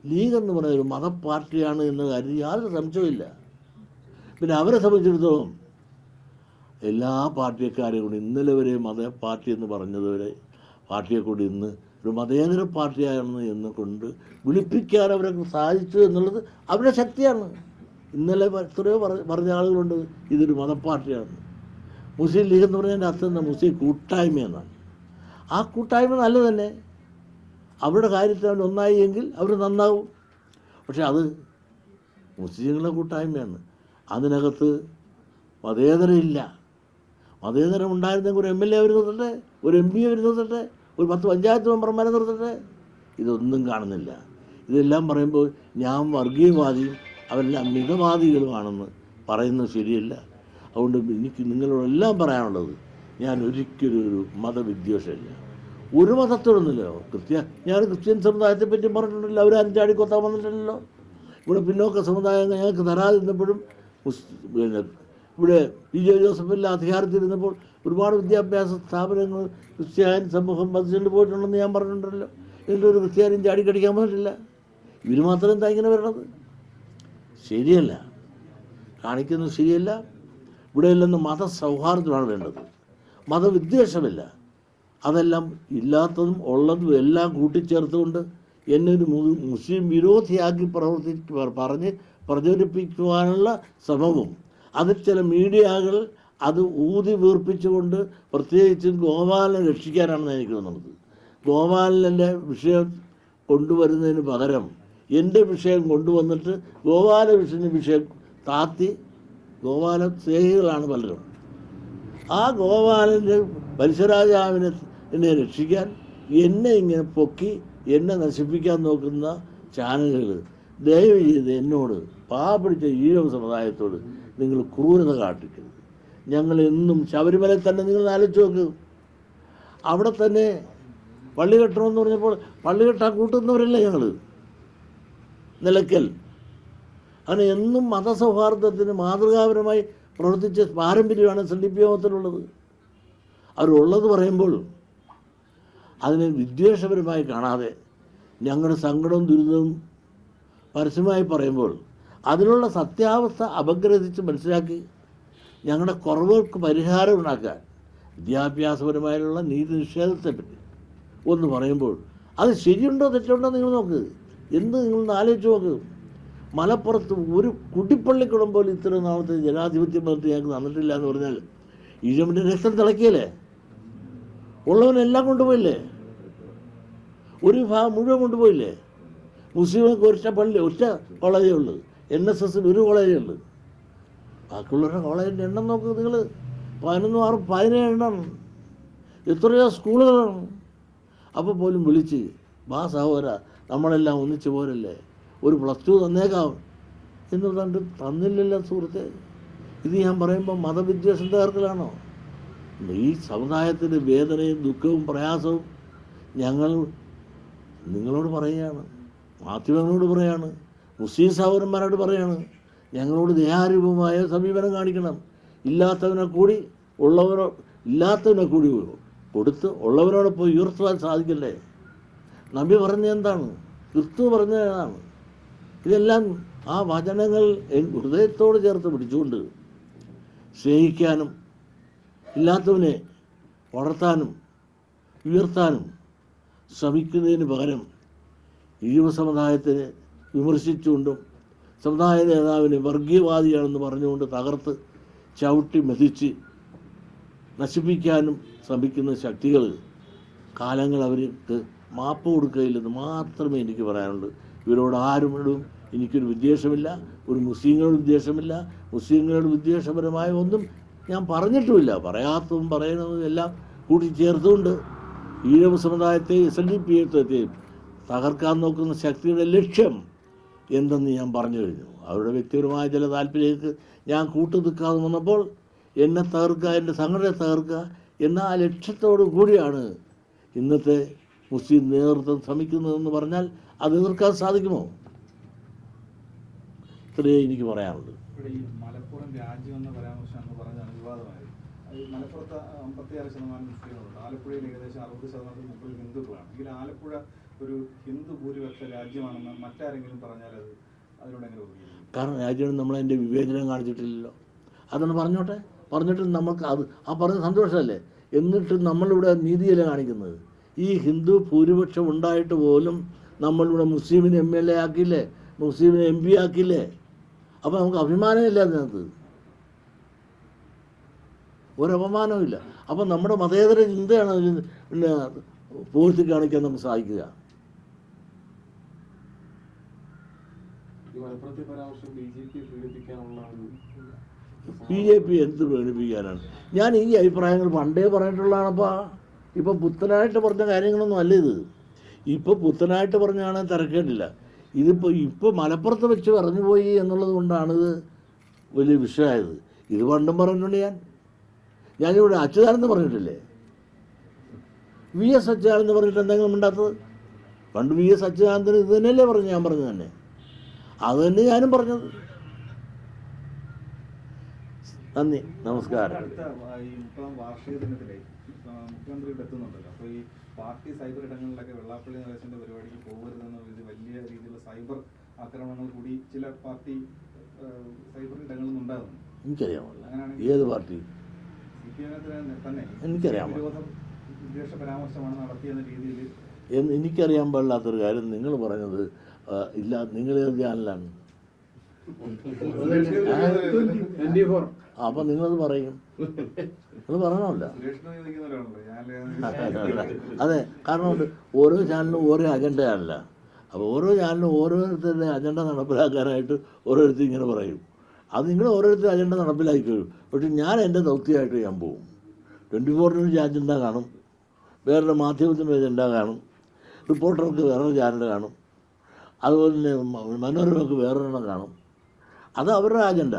ലീഗ് എന്ന് പറയുന്ന ഒരു മതപാർട്ടിയാണ് എന്ന കാര്യം യാതൊരു സംശയമില്ല. പിന്നെ അവരെ സംബന്ധിച്ചിടത്തോളം എല്ലാ പാർട്ടിക്കാരെയും കൂടി ഇന്നലെ വരെ മതപാർട്ടി എന്ന് പറഞ്ഞതുവരെ പാർട്ടിയെ കൂടി ഇന്ന് ഒരു മതേതര പാർട്ടിയാണെന്ന് എന്ന് കൊണ്ട് വിളിപ്പിക്കാൻ അവർക്ക് സാധിച്ചു എന്നുള്ളത് അവരുടെ ശക്തിയാണ്. ഇന്നലെ എത്രയോ പറഞ്ഞ ആളുകളുണ്ട് ഇതൊരു മതപാർട്ടിയാണ്. മുസ്ലിം ലീഗ് എന്ന് പറഞ്ഞതിൻ്റെ അർത്ഥം എന്താ? മുസ്ലിം കൂട്ടായ്മ എന്നാണ്. ആ കൂട്ടായ്മ നല്ല തന്നെ, അവരുടെ കാര്യത്തിൽ അവർ ഒന്നായി എങ്കിൽ അവർ നന്നാവും. പക്ഷെ അത് മുസ്ലിങ്ങളുടെ കൂട്ടായ്മയാണ്. അതിനകത്ത് മതേതരമില്ല. മതേതരം ഉണ്ടായിരുന്നെങ്കിൽ ഒരു MLA അവർ നിർത്തട്ടെ, ഒരു MP അവർ നിർത്തട്ടെ, ഒരു 10 പഞ്ചായത്ത് മെമ്പർമാരെ നിർത്തട്ടെ. ഇതൊന്നും കാണുന്നില്ല. ഇതെല്ലാം പറയുമ്പോൾ ഞാൻ വർഗീയവാദിയും അവരെല്ലാം മിതവാദികളുമാണെന്ന് പറയുന്നത് ശരിയല്ല. അതുകൊണ്ട് എനിക്ക് നിങ്ങളോടെല്ലാം പറയാനുള്ളത്, ഞാൻ ഒരിക്കലും ഒരു മതവിദ്വേഷമില്ല, ഒരു മതത്തോടൊന്നുമില്ല. ഞാൻ ക്രിസ്ത്യൻ സമുദായത്തെ പറ്റി പറഞ്ഞിട്ടുണ്ടല്ലോ, അവരാരും ചാടിക്കൊത്താൻ വന്നിട്ടില്ലല്ലോ. ഇവിടെ പിന്നോക്ക സമുദായം ഞങ്ങൾക്ക് തരാതിരുന്നപ്പോഴും പിന്നെ ഇവിടെ PJ ജോസഫെല്ലാം അധികാരത്തിലിരുന്നപ്പോൾ ഒരുപാട് വിദ്യാഭ്യാസ സ്ഥാപനങ്ങൾ ക്രിസ്ത്യാനി സമൂഹം വധിച്ചുകൊണ്ട് പോയിട്ടുണ്ടെന്ന് ഞാൻ പറഞ്ഞിട്ടുണ്ടല്ലോ. എന്നിട്ട് ഒരു ക്രിസ്ത്യാനിയും ചാടിക്കടിക്കാൻ വന്നിട്ടില്ല. ഇവർ മാത്രം എന്താ ഇങ്ങനെ വരണത്? ശരിയല്ല, കാണിക്കുന്നത് ശരിയല്ല. ഇവിടെ എല്ലാം മതസൗഹാർദ്ദമാണ് വേണ്ടത്, മതവിദ്വേഷമില്ല. അതെല്ലാം ഇല്ലാത്തതും ഉള്ളതും എല്ലാം കൂട്ടിച്ചേർത്തുകൊണ്ട് എന്നെ ഒരു മുസ്ലിം വിരോധിയാക്കി പറഞ്ഞ് പ്രചരിപ്പിക്കുവാനുള്ള ശ്രമവും അതിൽ ചില മീഡിയകൾ അത് ഊതി വീർപ്പിച്ചുകൊണ്ട് പ്രത്യേകിച്ച് ഗോപാലനെ രക്ഷിക്കാനാണെന്ന് എനിക്ക് തോന്നുന്നത്. ഗോപാലൻ്റെ വിഷയം കൊണ്ടുവരുന്നതിന് പകരം എൻ്റെ വിഷയം കൊണ്ടുവന്നിട്ട് ഗോപാല വിഷയം താത്തി, ഗോപാല സ്നേഹികളാണ് പലരും. ആ ഗോപാലൻ്റെ പലിശരാജാവിനെ രക്ഷിക്കാൻ എന്നെ ഇങ്ങനെ പൊക്കി എന്നെ നശിപ്പിക്കാൻ നോക്കുന്ന ചാനലുകൾ ദയവ് ചെയ്ത് എന്നോട്, പാവപിടിച്ച ഈഴവ സമുദായത്തോട് നിങ്ങൾ ക്രൂരത കാട്ടിക്കരുത്. ഞങ്ങൾ എന്നും ശബരിമലയിൽ തന്നെ നിങ്ങൾ ആലോചിച്ച് നോക്ക്, അവിടെ തന്നെ പള്ളി കെട്ടണമെന്ന് പറഞ്ഞപ്പോൾ പള്ളി കെട്ടാൻ കൂട്ടുന്നവരല്ലേ ഞങ്ങൾ, നിലയ്ക്കൽ. അങ്ങനെ എന്നും മതസൗഹാർദ്ദത്തിന് മാതൃകാപരമായി പ്രവർത്തിച്ച പാരമ്പര്യമാണ് SNDP യോഗത്തിലുള്ളത്. അവരുള്ളത് പറയുമ്പോൾ അതിനെ വിദ്വേഷപരമായി കാണാതെ ഞങ്ങളുടെ സങ്കടവും ദുരിതവും പരസ്യമായി പറയുമ്പോൾ അതിനുള്ള സത്യാവസ്ഥ അപഗ്രഥിച്ച് മനസ്സിലാക്കി ഞങ്ങളുടെ കുറവുകൾക്ക് പരിഹാരം ഉണ്ടാക്കാൻ വിദ്യാഭ്യാസപരമായുള്ള നീതി നിഷേധത്തെപ്പറ്റി ഒന്ന് പറയുമ്പോൾ അത് ശരിയുണ്ടോ തെറ്റുണ്ടോ നിങ്ങൾ നോക്ക്. നിങ്ങളൊന്ന് ആലോചിച്ച് നോക്ക്. മലപ്പുറത്ത് ഒരു കുടിപ്പള്ളിക്കുളം പോലും ഇത്ര നാളത്തെ ജനാധിപത്യ മതത്തിൽ ഞങ്ങൾക്ക് തന്നിട്ടില്ല എന്ന് പറഞ്ഞാൽ ഈഴവൻ്റെ രക്തം തിളക്കിയല്ലേ? ഉള്ളവനെല്ലാം കൊണ്ടുപോയില്ലേ? ഒരു ഭാഗം മുഴുവൻ കൊണ്ടുപോയില്ലേ? മുസ്ലിങ്ങൾക്ക് ഒറ്റ കോളേജേ ഉള്ളൂ, NSS ഒരു കോളേജേ ഉള്ളൂ. ബാക്കിയുള്ളവരുടെ കോളേജിൻ്റെ എണ്ണം നോക്കുക നിങ്ങൾ, 11, 6, 17 എണ്ണം. എത്രയോ സ്കൂളുകളാണ്. അപ്പോൾ പോലും വിളിച്ച് വാ സഹോദര നമ്മളെല്ലാം ഒന്നിച്ച് പോരല്ലേ, ഒരു +2 തന്നേക്കാം എന്ന് കണ്ട് തന്നില്ലല്ലോ സുഹൃത്തെ. ഇത് ഞാൻ പറയുമ്പോൾ മതവിദ്വേഷം തകർക്കലാണോ? ഈ സമുദായത്തിൻ്റെ വേദനയും ദുഃഖവും പ്രയാസവും ഞങ്ങൾ നിങ്ങളോട് പറയുകയാണ്, മാധ്യമങ്ങളോട് പറയുകയാണ്, മുസ്ലിം സഹോദരന്മാരോട് പറയുകയാണ്. ഞങ്ങളോട് ദയാരൂപമായ സമീപനം കാണിക്കണം. ഇല്ലാത്തവനെ കൂടി കൊടുത്ത് ഉള്ളവരോട് പോയി ഉയർത്തുവാൻ സാധിക്കണ്ടേ? നബി പറഞ്ഞ എന്താണ്? ക്രിസ്തു പറഞ്ഞതാണ്. ഇതെല്ലാം ആ വചനങ്ങൾ ഹൃദയത്തോട് ചേർത്ത് പിടിച്ചുകൊണ്ട് സ്നേഹിക്കാനും ഇല്ലാത്തവനെ വളർത്താനും ഉയർത്താനും ശ്രമിക്കുന്നതിന് പകരം ഈഴവ സമുദായത്തിനെ വിമർശിച്ചുകൊണ്ടും സമുദായ നേതാവിനെ വർഗീയവാദിയാണെന്ന് പറഞ്ഞുകൊണ്ട് തകർത്ത് ചവിട്ടി മെതിച്ച് നശിപ്പിക്കാനും ശ്രമിക്കുന്ന ശക്തികൾ കാലങ്ങൾ അവർക്ക് മാപ്പ് കൊടുക്കുകയില്ലെന്ന് മാത്രമേ എനിക്ക് പറയാനുള്ളൂ. ഇവരോട് ആരോടും എനിക്കൊരു വിദ്വേഷമില്ല, ഒരു മുസ്ലിങ്ങളോട് വിദ്വേഷമില്ല. മുസ്ലിങ്ങളോട് വിദ്വേഷപരമായ ഒന്നും ഞാൻ പറഞ്ഞിട്ടുമില്ല. പറയാത്തതും പറയുന്നതും എല്ലാം കൂട്ടിച്ചേർത്തുകൊണ്ട് ഈഴവ സമുദായത്തെ SNDP തകർക്കാൻ നോക്കുന്ന ശക്തിയുടെ ലക്ഷ്യം എന്തെന്ന് ഞാൻ പറഞ്ഞു കഴിഞ്ഞു. അവരുടെ വ്യക്തിപരമായ ചില താല്പര്യങ്ങൾക്ക് ഞാൻ കൂട്ടു നിൽക്കാതെ വന്നപ്പോൾ എന്നെ തകർക്കുക, എൻ്റെ സംഘടനയെ തകർക്കുക എന്ന ആ ലക്ഷ്യത്തോടു കൂടിയാണ് ഇന്നത്തെ മുസ്ലിം നേതൃത്വം ശ്രമിക്കുന്നതെന്ന് പറഞ്ഞാൽ അത് എതിർക്കാൻ സാധിക്കുമോ? ഇത്രയേ എനിക്ക് പറയാനുള്ളൂ. മലപ്പുറം രാജ്യം എന്ന പരാമർശം എന്ന് പറഞ്ഞാൽ വിവാദമായത്. മലപ്പുറത്ത് 56% മുസ്ലിങ്ങളുണ്ട്. ആലപ്പുഴയിൽ ഏകദേശം 60% മുകളിൽ ഹിന്ദുക്കളാണ്. എങ്കിൽ ആലപ്പുഴ ഒരു ഹിന്ദു ഭൂരിപക്ഷ രാജ്യമാണെന്ന് മറ്റാരെങ്കിലും പറഞ്ഞാൽ അതിനോട് എങ്ങനെ ഉപയോഗിക്കും? കാരണം രാജ്യം നമ്മളതിൻ്റെ വിവേചനം കാണിച്ചിട്ടില്ലല്ലോ. അതൊന്ന് പറഞ്ഞിട്ട് നമുക്ക് അത് ആ പറഞ്ഞ സന്തോഷമല്ലേ. എന്നിട്ട് നമ്മളിവിടെ നീതിയല്ല കാണിക്കുന്നത്. ഈ ഹിന്ദു ഭൂരിപക്ഷം ഉണ്ടായിട്ട് പോലും നമ്മളിവിടെ മുസ്ലിമിനെ MLA ആക്കിയില്ലേ, മുസ്ലിമിനെ MP ആക്കിയില്ലേ? അപ്പോൾ നമുക്ക് അഭിമാനമില്ല അതിനകത്ത്, ഒരപമാനവും ഇല്ല. അപ്പം നമ്മുടെ മതേതര ചിന്തയാണ് അതിന് പിന്നെ പൂഴ്ത്തി കാണിക്കാൻ നമുക്ക് സാധിക്കുക. BJP എന്ത് പ്രകടിപ്പിക്കാനാണ്? ഞാൻ ഈ അഭിപ്രായങ്ങൾ പണ്ടേ പറഞ്ഞിട്ടുള്ളതാണപ്പാ. ഇപ്പോൾ പുത്തനായിട്ട് പറഞ്ഞ കാര്യങ്ങളൊന്നും അല്ല ഇത്. ഇപ്പോൾ പുത്തനായിട്ട് പറഞ്ഞാണ് തിരക്കേണ്ടില്ല. ഇപ്പോൾ മലപ്പുറത്ത് വെച്ച് പറഞ്ഞു പോയി എന്നുള്ളത് കൊണ്ടാണിത് വലിയ വിഷയമായത്. ഇത് പണ്ടും പറഞ്ഞിട്ടുണ്ട്. ഞാനിവിടെ അച്യുതാനന്ദൻ പറഞ്ഞിട്ടില്ലേ? VS അച്യുതാനന്ദൻ പറഞ്ഞിട്ട് എന്തെങ്കിലും ഉണ്ടാത്തത്? പണ്ട് VS അച്യുതാനന്ദൻ ഇത് തന്നെയല്ലേ പറഞ്ഞു? ഞാൻ പറഞ്ഞത് തന്നെ, അത് തന്നെ ഞാനും പറഞ്ഞത്. നന്ദി, നമസ്കാരം. അടുത്ത ഈ 30ാം വാർഷിക ദിനത്തിലെ മുഖ്യമന്ത്രി ഇവിടെ എത്തുന്നുണ്ടല്ലോ. അപ്പോൾ ഈ പാർട്ടി സൈബർ ഇടങ്ങളിലൊക്കെ വെള്ളാപ്പള്ളി നടേശന്റെ പരിപാടിക്ക് പോകരുതെന്ന വലിയ രീതിയിലുള്ള സൈബർ ആക്രമണങ്ങൾ കൂടി ചില പാർട്ടി സൈബർ ഇടങ്ങളിൽ ഉണ്ടാകുന്നു. എനിക്കറിയാമോ ഏത് പാർട്ടി? CPM തന്നെ എനിക്കറിയാമോ? വിദ്വേഷ പരാമർശമാണ് നടത്തിയെന്ന രീതിയിൽ എനിക്കറിയാൻ പാടില്ലാത്തൊരു കാര്യം നിങ്ങൾ പറഞ്ഞത് ഇല്ല. നിങ്ങൾ ഏത് ചാനലാണ്? അപ്പം നിങ്ങളത് പറയും. നിങ്ങൾ പറയണമല്ല. അതെ, കാരണം ഓരോ ചാനലും ഓരോ അജണ്ടയല്ല. അപ്പോൾ ഓരോ ചാനലും ഓരോരുത്തരുടെ അജണ്ട നടപ്പിലാക്കാനായിട്ട് ഓരോരുത്തർ ഇങ്ങനെ പറയും. അത് നിങ്ങൾ ഓരോരുത്തർ അജണ്ട നടപ്പിലാക്കിക്കോളും. പക്ഷെ ഞാൻ എൻ്റെ ദൗത്യമായിട്ട് ഞാൻ പോകും. 24-ന് അജണ്ട കാണും, വേറൊരു മാധ്യമത്തിൻ്റെ അജണ്ട കാണും, റിപ്പോർട്ടർക്ക് വേറൊരു ചാനൽ കാണും, അതുപോലെ തന്നെ മനോരമയ്ക്ക് വേറൊരെണ്ണം കാണും. അത് അവരുടെ അജണ്ട.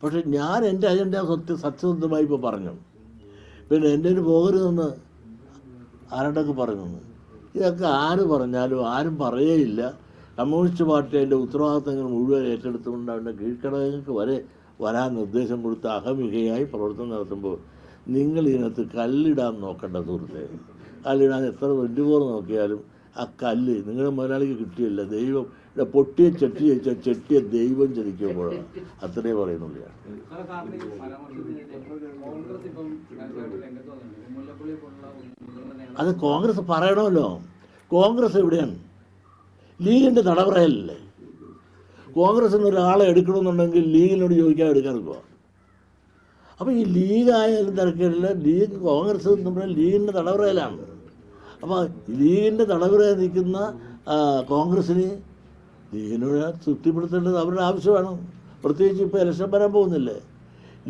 പക്ഷെ ഞാൻ എൻ്റെ അജണ്ട സത്യസന്ധമായി ഇപ്പോൾ പറഞ്ഞു. പിന്നെ എൻ്റെ ഒരു പോകരുതെന്ന് ആരുടെയൊക്കെ പറഞ്ഞു. ഇതൊക്കെ ആര് പറഞ്ഞാലും ആരും പറയുകയില്ല. കമ്മ്യൂണിസ്റ്റ് പാർട്ടി അതിൻ്റെ ഉത്തരവാദിത്തങ്ങൾ മുഴുവൻ ഏറ്റെടുത്തുകൊണ്ട് അവൻ്റെ കീഴ്ഘടകങ്ങൾക്ക് വരെ വരാൻ നിർദ്ദേശം കൊടുത്ത് അഹമികയായി പ്രവർത്തനം നടത്തുമ്പോൾ നിങ്ങൾ ഇതിനകത്ത് കല്ലിടാൻ നോക്കേണ്ട സുഹൃത്തെ. കല്ലിടാൻ എത്ര 24 നോക്കിയാലും ആ കല്ല് നിങ്ങളുടെ മുതലാളിക്ക് കിട്ടിയില്ല. ദൈവം ഇവിടെ പൊട്ടിയ ചട്ടി ചോദിച്ചാൽ ചെട്ടിയ ദൈവം ചതിക്കുമ്പോഴാണ്. അത്രേ പറയുന്നുള്ളൂ. അത് കോൺഗ്രസ് പറയണമല്ലോ. കോൺഗ്രസ് എവിടെയാണ്? ലീഗിൻ്റെ തടവറയല്ലേ? കോൺഗ്രസിന് ഒരാളെ എടുക്കണമെന്നുണ്ടെങ്കിൽ ലീഗിനോട് ചോദിക്കാൻ എടുക്കാറുണ്ടോ? അപ്പോൾ ഈ ലീഗായാലും തിരക്കില്ല. ലീഗ് കോൺഗ്രസ് എന്ന് പറഞ്ഞാൽ ലീഗിൻ്റെ തടവറയിലാണ്. അപ്പോൾ ലീഗിൻ്റെ തടവറയിൽ നിൽക്കുന്ന കോൺഗ്രസ്സിന് ലീഗിനോട് തൃപ്തിപ്പെടുത്തേണ്ടത് അവരുടെ ആവശ്യമാണ്. പ്രത്യേകിച്ച് ഇപ്പോൾ ഇലക്ഷൻ വരാൻ പോകുന്നില്ലേ?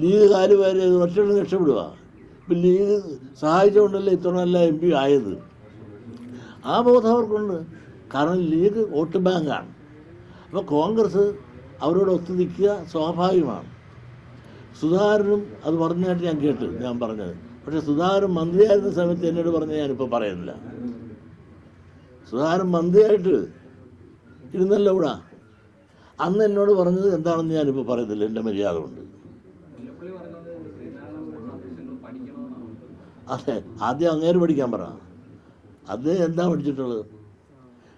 ലീഗ് കാലുവാരി ഒറ്റ രക്ഷപ്പെടുക. ഇപ്പം ലീഗ് സഹായിച്ചുകൊണ്ടല്ലേ ഇത്തവണ MP ആയത്. ആ ബോധം അവർക്കുണ്ട്. കാരണം ലീഗ് വോട്ട് ബാങ്കാണ്. അപ്പോൾ കോൺഗ്രസ് അവരോട് ഒത്തു നിൽക്കുക സ്വാഭാവികമാണ്. സുധാകരനും അത് പറഞ്ഞായിട്ട് ഞാൻ പറഞ്ഞത്. പക്ഷേ സുധാകരൻ മന്ത്രിയായിരുന്ന സമയത്ത് എന്നോട് പറഞ്ഞ് ഞാനിപ്പോൾ പറയുന്നില്ല. സുധാകരൻ മന്ത്രിയായിട്ട് ഇരുന്നല്ലോ ഇവിടെ. അന്ന് എന്നോട് പറഞ്ഞത് എന്താണെന്ന് ഞാനിപ്പോൾ പറയുന്നില്ല. എൻ്റെ മര്യാദ കൊണ്ട്. അതെ, ആദ്യം അങ്ങേര് പഠിക്കാൻ പറ. അത് എന്താ പഠിച്ചിട്ടുള്ളത്?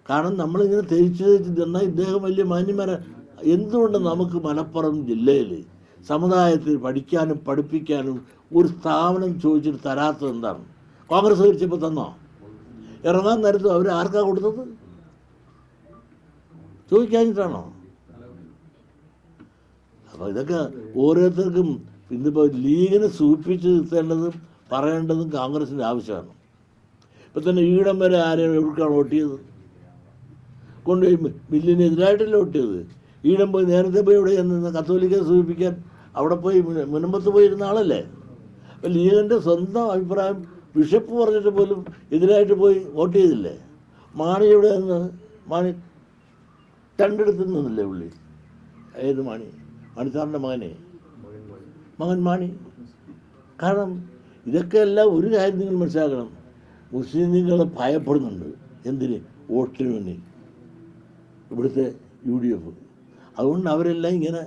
കാരണം നമ്മളിങ്ങനെ തേച്ച് തന്നാൽ ഇദ്ദേഹം വലിയ മാന്യന്മാരെ. എന്തുകൊണ്ട് നമുക്ക് മലപ്പുറം ജില്ലയിൽ സമുദായത്തിൽ പഠിക്കാനും പഠിപ്പിക്കാനും ഒരു സ്ഥാപനം ചോദിച്ചിട്ട് തരാത്തത് എന്താണ്? കോൺഗ്രസ് ഭരിച്ചപ്പോൾ തന്നോ? ഇറങ്ങാൻ നേരത്തും അവർ ആർക്കാ കൊടുത്തത്? ചോദിക്കാഞ്ഞിട്ടാണോ? അപ്പോൾ ഇതൊക്കെ ഓരോരുത്തർക്കും ഇന്നിപ്പോൾ ലീഗിനെ സൂചിപ്പിച്ച് നിർത്തേണ്ടതും പറയേണ്ടതും കോൺഗ്രസിൻ്റെ ആവശ്യമാണ്. ഇപ്പം തന്നെ ഈടം വരെ ആരെയും എവിടേക്കാണ് വോട്ട് ചെയ്തത്? കൊണ്ടുപോയി ബില്ലിനെതിരായിട്ടല്ലേ വോട്ട് ചെയ്തത്. ഈടം പോയി നേരത്തെ പോയി ഇവിടെ നിന്ന് കത്തോലിക്ക സൂചിപ്പിക്കാൻ അവിടെ പോയി മുനമ്പത്ത് പോയിരുന്ന ആളല്ലേ. അപ്പം ലീഗിൻ്റെ സ്വന്തം അഭിപ്രായം ബിഷപ്പ് പറഞ്ഞിട്ട് പോലും എതിരായിട്ട് പോയി വോട്ട് ചെയ്തില്ലേ? മാണി ഇവിടെ നിന്ന് മാണി രണ്ടിടത്തു നിന്നില്ലേ പുള്ളി? ഏത് മാണി? മാണിസാറിൻ്റെ മകൻ മാണി. കാരണം ഇതൊക്കെ എല്ലാം ഒരു കാര്യം നിങ്ങൾ മനസ്സിലാക്കണം. മുസ്ലിം ലീഗുകളെ ഭയപ്പെടുന്നുണ്ട്. എന്തിന്? വോട്ടിന് വേണ്ടി. ഇവിടുത്തെ UDF. അതുകൊണ്ട് അവരെല്ലാം ഇങ്ങനെ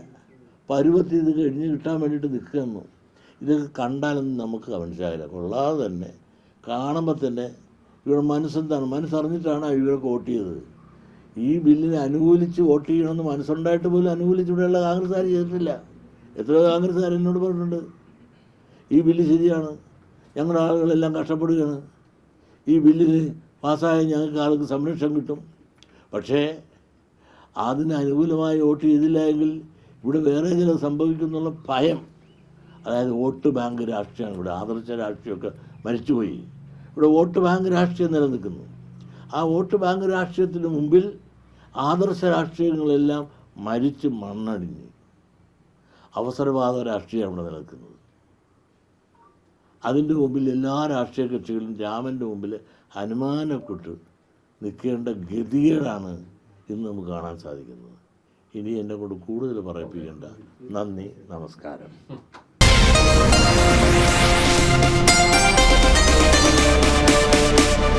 പരുവത്തി ഇത് കഴിഞ്ഞ് കിട്ടാൻ വേണ്ടിയിട്ട് നിൽക്കുന്നു. ഇതൊക്കെ കണ്ടാലൊന്നും നമുക്ക് മനസ്സിലാകില്ല. കൊള്ളാതെ തന്നെ കാണുമ്പോൾ തന്നെ ഇവരുടെ മനസ്സെന്താണ്? മനസ്സറിഞ്ഞിട്ടാണ് ഇവരൊക്കെ വോട്ട് ചെയ്തത്. ഈ ബില്ലിനെ അനുകൂലിച്ച് വോട്ട് ചെയ്യണമെന്ന് മനസ്സുണ്ടായിട്ട് പോലും അനുകൂലിച്ച് ഇവിടെയുള്ള കോൺഗ്രസ്സുകാർ ചെയ്തിട്ടില്ല. എത്രയോ കോൺഗ്രസ്സുകാർ എന്നോട് പറഞ്ഞിട്ടുണ്ട് ഈ ബില്ല് ശരിയാണ്, ഞങ്ങളുടെ ആളുകളെല്ലാം കഷ്ടപ്പെടുകയാണ്, ഈ ബില്ലിന് പാസ്സായ ഞങ്ങൾക്ക് ആൾക്ക് സംരക്ഷണം കിട്ടും. പക്ഷേ അതിന് അനുകൂലമായി വോട്ട് ചെയ്തില്ല എങ്കിൽ ഇവിടെ വേറെ ചില സംഭവിക്കുന്നുള്ള ഭയം. അതായത് വോട്ട് ബാങ്ക് രാഷ്ട്രീയമാണ് ഇവിടെ. ആദർശ രാഷ്ട്രീയമൊക്കെ മരിച്ചുപോയി. ഇവിടെ വോട്ട് ബാങ്ക് രാഷ്ട്രീയം നിലനിൽക്കുന്നു. ആ വോട്ട് ബാങ്ക് രാഷ്ട്രീയത്തിന് മുമ്പിൽ ആദർശ രാഷ്ട്രീയങ്ങളെല്ലാം മരിച്ച് മണ്ണടിഞ്ഞ് അവസരവാദ രാഷ്ട്രീയമാണ് ഇവിടെ നിലനിൽക്കുന്നത്. അതിൻ്റെ മുമ്പിൽ എല്ലാ രാഷ്ട്രീയ കക്ഷികളും രാമൻ്റെ മുമ്പിൽ ഹനുമാനെക്കൊട്ട് നിൽക്കേണ്ട ഗതികേടാണ് ഇന്ന് നമുക്ക് കാണാൻ സാധിക്കുന്നത്. ഇനി എന്നെ കൊണ്ട് കൂടുതൽ പറയിപ്പിക്കേണ്ട. നന്ദി, നമസ്കാരം.